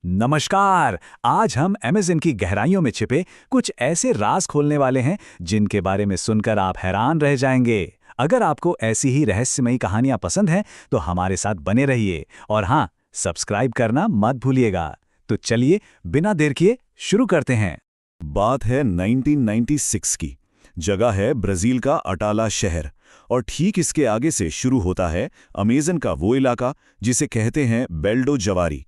नमस्कार। आज हम अमेज़न की गहराइयों में छिपे कुछ ऐसे राज खोलने वाले हैं जिनके बारे में सुनकर आप हैरान रह जाएंगे। अगर आपको ऐसी ही रहस्यमयी कहानियां पसंद हैं तो हमारे साथ बने रहिए और हाँ, सब्सक्राइब करना मत भूलिएगा। तो चलिए बिना देर किए शुरू करते हैं। बात है 1996 की। जगह है ब्राजील का अटाला शहर और ठीक इसके आगे से शुरू होता है अमेज़न का वो इलाका जिसे कहते हैं बेल्डो जवारी।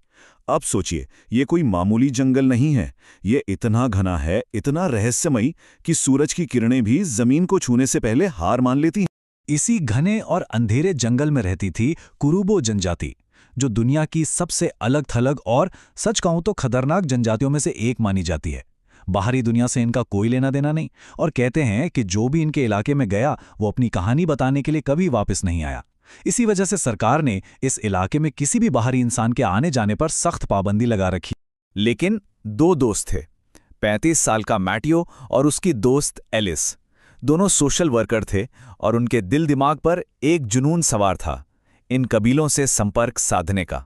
अब सोचिए, ये कोई मामूली जंगल नहीं है। ये इतना घना है, इतना रहस्यमयी कि सूरज की किरणें भी जमीन को छूने से पहले हार मान लेती हैं। इसी घने और अंधेरे जंगल में रहती थी कुरुबो जनजाति, जो दुनिया की सबसे अलग थलग और सच कहूं तो खतरनाक जनजातियों में से एक मानी जाती है। बाहरी दुनिया से इनका कोई लेना देना नहीं और कहते हैं कि जो भी इनके इलाके में गया वो अपनी कहानी बताने के लिए कभी वापस नहीं आया। इसी वजह से सरकार ने इस इलाके में किसी भी बाहरी इंसान के आने जाने पर सख्त पाबंदी लगा रखी। लेकिन दो दोस्त थे, 35 साल का मैटियो और उसकी दोस्त एलिस। दोनों सोशल वर्कर थे और उनके दिल दिमाग पर एक जुनून सवार था, इन कबीलों से संपर्क साधने का।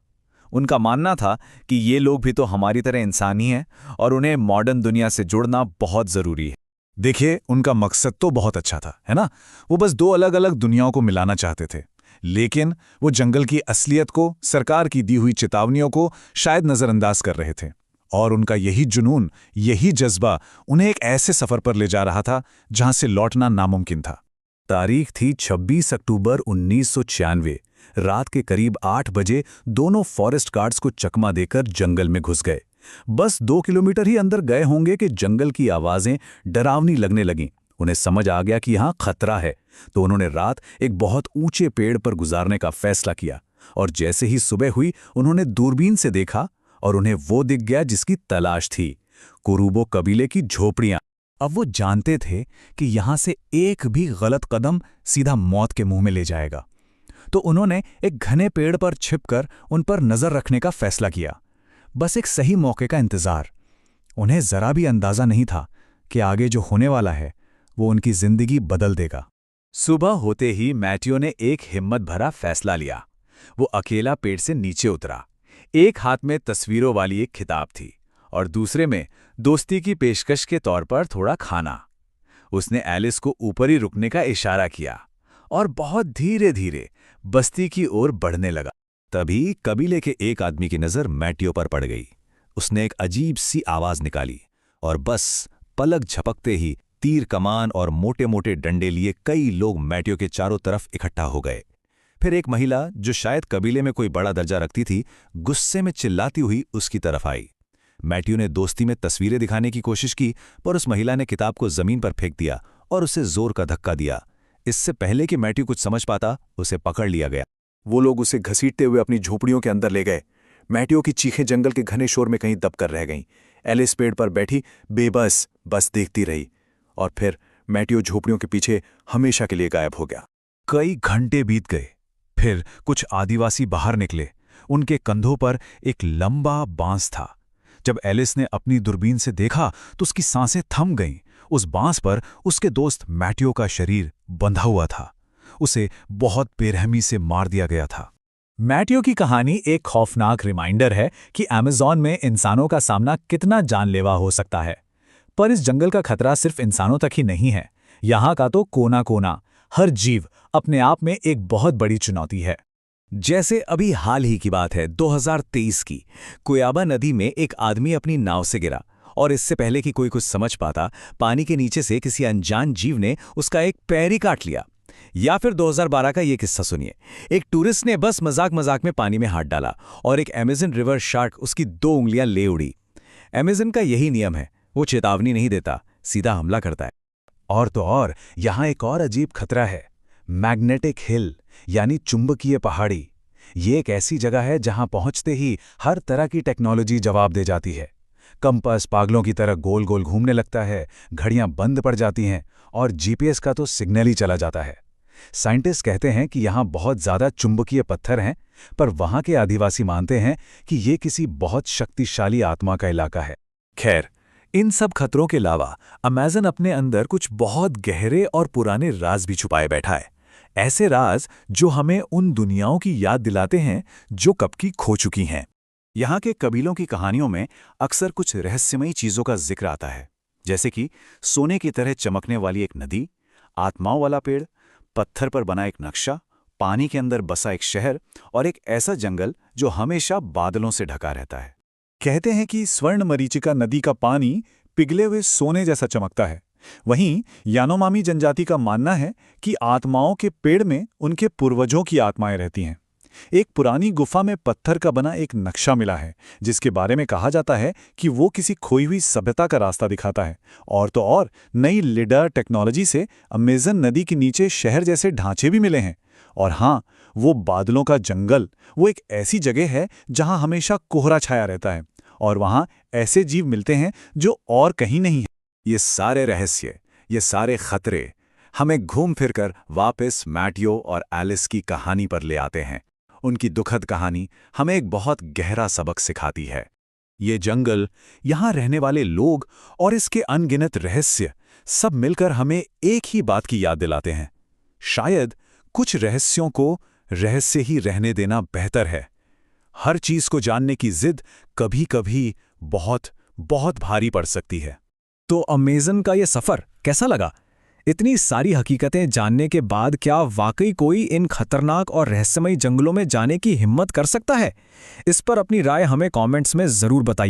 उनका मानना था कि ये लोग भी तो हमारी तरह इंसान ही हैं और उन्हें मॉडर्न दुनिया से जुड़ना बहुत ज़रूरी है। देखिए, उनका मकसद तो बहुत अच्छा था, है ना? वो बस दो अलग अलग दुनियाओं को मिलाना चाहते थे, लेकिन वो जंगल की असलियत को, सरकार की दी हुई चेतावनियों को शायद नजरअंदाज कर रहे थे। और उनका यही जुनून, यही जज्बा उन्हें एक ऐसे सफर पर ले जा रहा था जहां से लौटना नामुमकिन था। तारीख थी 26 अक्टूबर 1996। रात के करीब 8 बजे दोनों फॉरेस्ट गार्ड्स को चकमा देकर जंगल में घुस गए। बस 2 किलोमीटर ही अंदर गए होंगे कि जंगल की आवाजें डरावनी लगने लगीं। उन्हें समझ आ गया कि यहाँ खतरा है, तो उन्होंने रात एक बहुत ऊंचे पेड़ पर गुजारने का फैसला किया। और जैसे ही सुबह हुई, उन्होंने दूरबीन से देखा और उन्हें वो दिख गया जिसकी तलाश थी, कुरुबो कबीले की झोपड़ियां। अब वो जानते थे कि यहाँ से एक भी गलत कदम सीधा मौत के मुंह में ले जाएगा। तो उन्होंने एक घने पेड़ पर छिपकर उन पर नजर रखने का फैसला किया, बस एक सही मौके का इंतजार। उन्हें जरा भी अंदाजा नहीं था कि आगे जो होने वाला है वो उनकी जिंदगी बदल देगा। सुबह होते ही मैटियो ने एक हिम्मत भरा फैसला लिया। वो अकेला पेड़ से नीचे उतरा। एक हाथ में तस्वीरों वाली एक किताब थी और दूसरे में दोस्ती की पेशकश के तौर पर थोड़ा खाना। उसने एलिस को ऊपर ही रुकने का इशारा किया और बहुत धीरे धीरे बस्ती की ओर बढ़ने लगा। तभी कबीले के एक आदमी की नजर मैटियो पर पड़ गई। उसने एक अजीब सी आवाज निकाली और बस पलक झपकते ही तीर कमान और मोटे मोटे डंडे लिए कई लोग मैटियो के चारों तरफ इकट्ठा हो गए। फिर एक महिला, जो शायद कबीले में कोई बड़ा दर्जा रखती थी, गुस्से में चिल्लाती हुई उसकी तरफ आई। मैटियो ने दोस्ती में तस्वीरें दिखाने की कोशिश की, पर उस महिला ने किताब को जमीन पर फेंक दिया और उसे जोर का धक्का दिया। इससे पहले कि मैटियो कुछ समझ पाता, उसे पकड़ लिया गया। वो लोग उसे घसीटते हुए अपनी झोपड़ियों के अंदर ले गए। मैटियो की चीखें जंगल के घने शोर में कहीं दबकर रह गईं। एलिस पेड़ पर बैठी बेबस बस देखती रही और फिर मैटियो झोपड़ियों के पीछे हमेशा के लिए गायब हो गया। कई घंटे बीत गए। फिर कुछ आदिवासी बाहर निकले। उनके कंधों पर एक लंबा बांस था। जब एलिस ने अपनी दूरबीन से देखा तो उसकी सांसें थम गईं। उस बांस पर उसके दोस्त मैटियो का शरीर बंधा हुआ था। उसे बहुत बेरहमी से मार दिया गया था। मैटियो की कहानी एक खौफनाक रिमाइंडर है कि अमेज़न में इंसानों का सामना कितना जानलेवा हो सकता है। पर इस जंगल का खतरा सिर्फ इंसानों तक ही नहीं है। यहाँ का तो कोना कोना, हर जीव अपने आप में एक बहुत बड़ी चुनौती है। जैसे अभी हाल ही की बात है, 2023 की। कुयाबा नदी में एक आदमी अपनी नाव से गिरा और इससे पहले कि कोई कुछ समझ पाता, पानी के नीचे से किसी अनजान जीव ने उसका एक पैर ही काट लिया। या फिर 2012 का ये किस्सा सुनिए। एक टूरिस्ट ने बस मजाक मजाक में पानी में हाथ डाला और एक अमेज़न रिवर शार्क उसकी 2 उंगलियां ले उड़ी। अमेज़न का यही नियम है, वो चेतावनी नहीं देता, सीधा हमला करता है। और तो और यहाँ एक और अजीब खतरा है, मैग्नेटिक हिल यानी चुंबकीय पहाड़ी। ये एक ऐसी जगह है जहां पहुंचते ही हर तरह की टेक्नोलॉजी जवाब दे जाती है। कंपास पागलों की तरह गोल गोल घूमने लगता है, घड़ियां बंद पड़ जाती हैं और जीपीएस का तो सिग्नल ही चला जाता है। साइंटिस्ट कहते हैं कि यहाँ बहुत ज़्यादा चुंबकीय पत्थर हैं, पर वहाँ के आदिवासी मानते हैं कि ये किसी बहुत शक्तिशाली आत्मा का इलाका है। खैर, इन सब खतरों के अलावा अमेज़न अपने अंदर कुछ बहुत गहरे और पुराने राज भी छुपाए बैठा है। ऐसे राज जो हमें उन दुनियाओं की याद दिलाते हैं जो कब की खो चुकी हैं। यहाँ के कबीलों की कहानियों में अक्सर कुछ रहस्यमयी चीजों का जिक्र आता है, जैसे कि सोने की तरह चमकने वाली एक नदी, आत्माओं वाला पेड़, पत्थर पर बना एक नक्शा, पानी के अंदर बसा एक शहर और एक ऐसा जंगल जो हमेशा बादलों से ढका रहता है। कहते हैं कि स्वर्ण मरीचिका नदी का पानी पिघले हुए सोने जैसा चमकता है। वहीं यानोमामी जनजाति का मानना है कि आत्माओं के पेड़ में उनके पूर्वजों की आत्माएं रहती हैं। एक पुरानी गुफा में पत्थर का बना एक नक्शा मिला है, जिसके बारे में कहा जाता है कि वो किसी खोई हुई सभ्यता का रास्ता दिखाता है। और तो और नई लिडार टेक्नोलॉजी से अमेज़न नदी के नीचे शहर जैसे ढांचे भी मिले हैं। और हाँ, वो बादलों का जंगल, वो एक ऐसी जगह है जहां हमेशा कोहरा छाया रहता है और वहां ऐसे जीव मिलते हैं जो और कहीं नहीं है। ये सारे रहस्य, ये सारे खतरे हमें घूम फिरकर वापस मैटियो और एलिस की कहानी पर ले आते हैं। उनकी दुखद कहानी हमें एक बहुत गहरा सबक सिखाती है। ये जंगल, यहाँ रहने वाले लोग और इसके अनगिनत रहस्य सब मिलकर हमें एक ही बात की याद दिलाते हैं। शायद कुछ रहस्यों को रहस्य ही रहने देना बेहतर है। हर चीज को जानने की जिद कभी-कभी बहुत बहुत भारी पड़ सकती है। तो अमेज़न का ये सफ़र कैसा लगा? इतनी सारी हकीकतें जानने के बाद क्या वाकई कोई इन खतरनाक और रहस्यमयी जंगलों में जाने की हिम्मत कर सकता है? इस पर अपनी राय हमें कमेंट्स में ज़रूर बताइए।